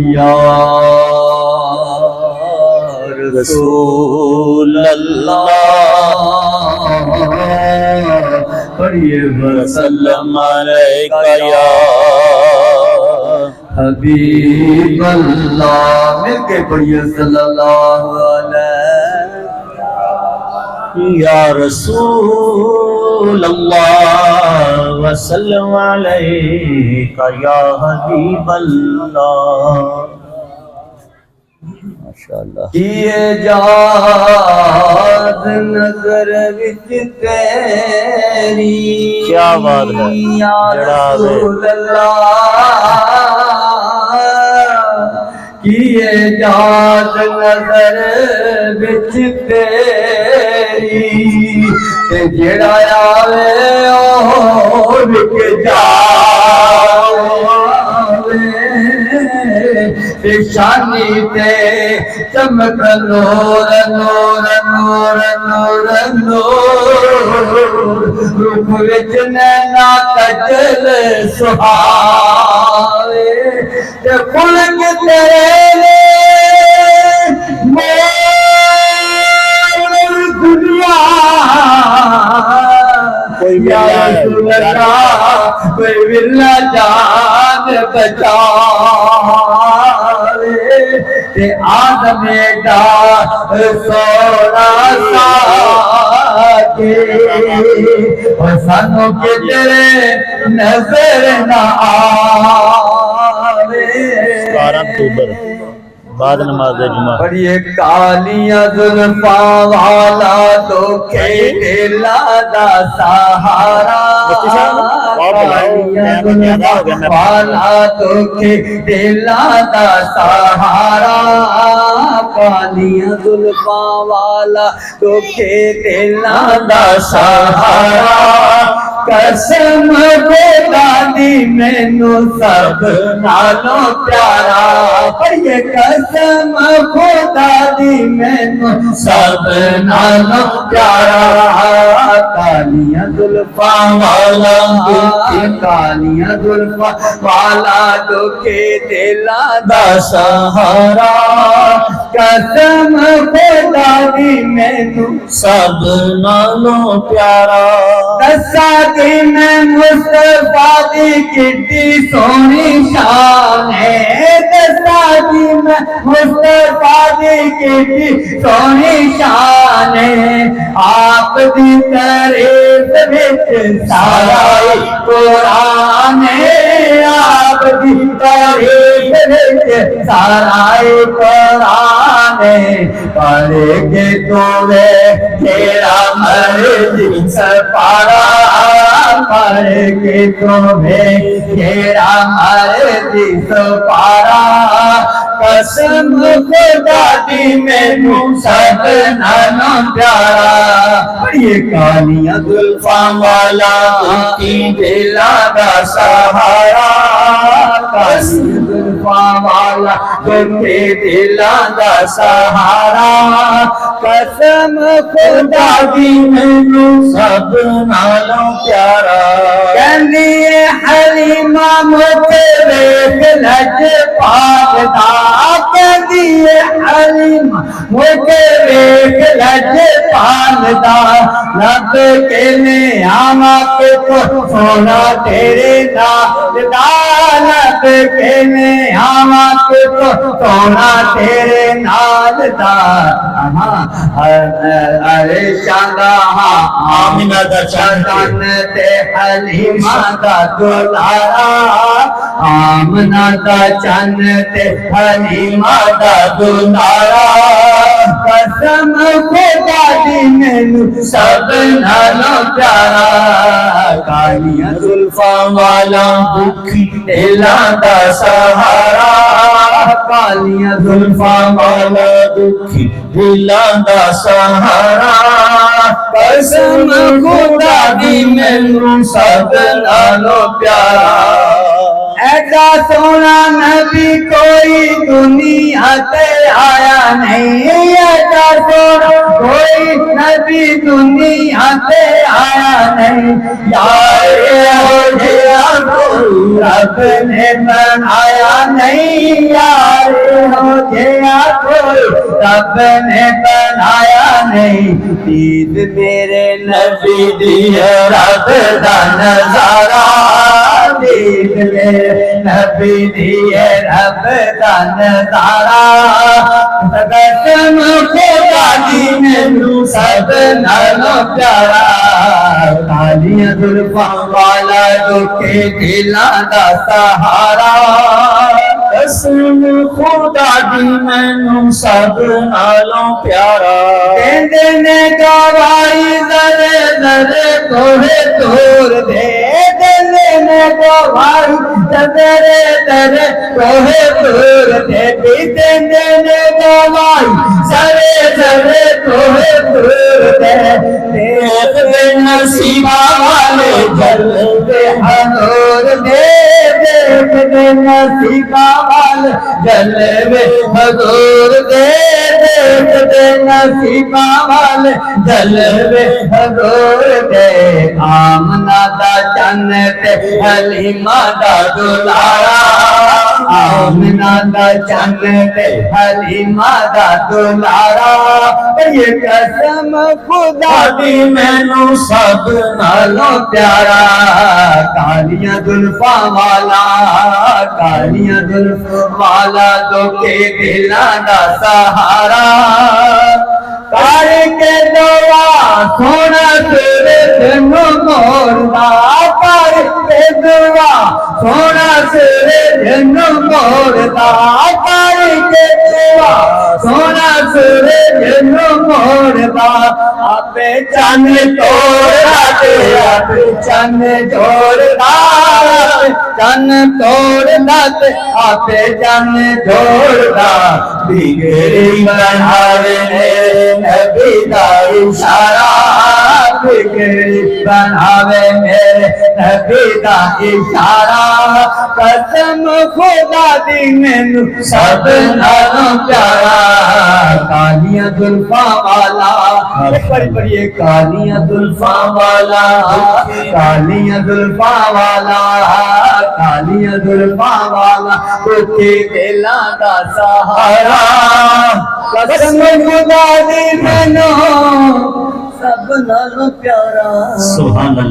या रसूल अल्लाह पढ़िए वसल्लम अलैका या हबीब अल्लाह। मिलके पढ़िए सल्लल्लाहु अलैहि या रसूल अल्लाह वसल्लम अलैका या हबीब अल्लाह। माशाअल्लाह। किए जाद नजर विच तेरी, क्या बात है या रसूल अल्लाह। किए जाद नजर विच तेरी, ते जेड़ा आवे ओ विच जावे, शानी ते चमक नूर नूर नूर नूर नूर, रूप विच नैना कजल सुहावे, ते फुलक तेरे मोर दुनिया कोई विरला जान बचावे, ते आदम एडा सोना साके, और सानू के तेरे नजर ना आवे। 12 अक्टूबर बाद नमाज जुमा। पढ़िए कालियां जुल्फा वाला तो खेला दा सहारा, कालियां जुल्फा वाला तो खेला दा सहारा, कालियां जुल्फा वाला तो खेला दा सहारा, कसम खुदा दी मैनू सब नालों प्यारा। पढ़िए कसम खुदा दी मैनू सब नालों प्यारा, कालियां जुल्फा वाला कालियां जुल्फा वाला दुखे दिला दा सहारा, कसम खुदा दी मैनू सब नालों प्यारा। दसा कि मैं मुस्तफा दी कितनी सोहनी शान है, दसा कि मैं मुस्तफा दी कितनी सोहनी शान है, आप दी तारीफ विच सारा कुरान है, आप दी तारीफ विच सारा कुरान है, पढ़ के तोवे तेरा मर्जी सपारा, पढ़ के तुम्हें तेरा मर्जी सपारा, कसम खुदा दी मैनू सब नालों प्यारा। ये कालियां जुल्फा वाला की दिला दा सहारा, कालियां जुल्फा वाला के दिला दा सहारा, कसम खुदा दी मैनू सब नालों प्यारा। कहंदी है हलीमा मुझे वेख लज पागदा, कहंदी है हलीमा मुझे वेख लज पागदा, लब के ने आमा के तो सोना तेरे नाल दा, लब के ने आमा के तो सोना तेरे नाल दा। अरे शादा आमिना दा चंदन ते हलीमा दा दुलारा, आमना दा चंद ते हलीमा दा दुलारा, कसम खुदा दी मैनू सब नालों प्यारा। कालियां जुल्फा वाला दुखी दिला दा सहारा, कालियां जुल्फा वाला दुखी दिला दा सहारा, कसम खुदा दी मैनू सब नालों प्यारा। ऐसा सोना नबी कोई दुनिया ते आया नहीं, ऐसा सोना कोई नबी नबी दुनिया से आया नहीं, यारे हो जिया कोई रब ने बनाया नहीं, यारे हो जिया कोई रब ने बनाया नहीं। दीद मेरे नबी दी रब दा नजारा, दीद मेरे नबी दी रब दा नजारा। कसम खुदा दी मैनू सब नालों प्यारा, कालियां जुल्फां वाला दुखे दिलां दा सहारा। कसम खुदा दी मैनू सब नालों प्यारा। कहंदे ने गवाही जरे जरे तोहे तोर दे, कहंदे ने गवाही जरे जरे तोहे तोर दे, कहंदे ने गवाही जरे जरे तोहे तोर दे। देख दे नसीबा वाले जलवे हजूर दे, देख दे नसीबा वाले जलवे हजूर दे, देख दे नसीबा वाले जलवे हजूर दे। आमना दा चन्न ते हलीमा दा दुलारा, आमना दा चन्न ते हलीमा दा दुलारा। ये कसम खुदा दी मैनू सब नालों प्यारा, कालियां जुल्फां वाला, कालियां जुल्फां वाला दुखे दिलां दा सहारा। करके दुआ सोना तेरे तेनू मोड़दा, करके दुआ सोना तेरे तेनू मोड़दा, करके दुआ सोना तेरे तेनू मोड़दा। आपे चन्न तोड़दा ते आपे चन्न जोड़दा, चन्न तोड़दा ते आपे चन्न जोड़दा। बिगड़ी बनावे मेरे नबी दा इशारा, बिगड़ी बनावे मेरे नबी दा इशारा। कसम खुदा दी मैनू सब नालों प्यारा, कालियां जुल्फां वाला। एक बारी पढ़िए, कालियां जुल्फां वाला, कालियां जुल्फां वाला, कालियां जुल्फां वाला दुखे दिलां दा सहारा। कसम खुदा दी मैनू सब नालों प्यारा। सुभान अल्लाह।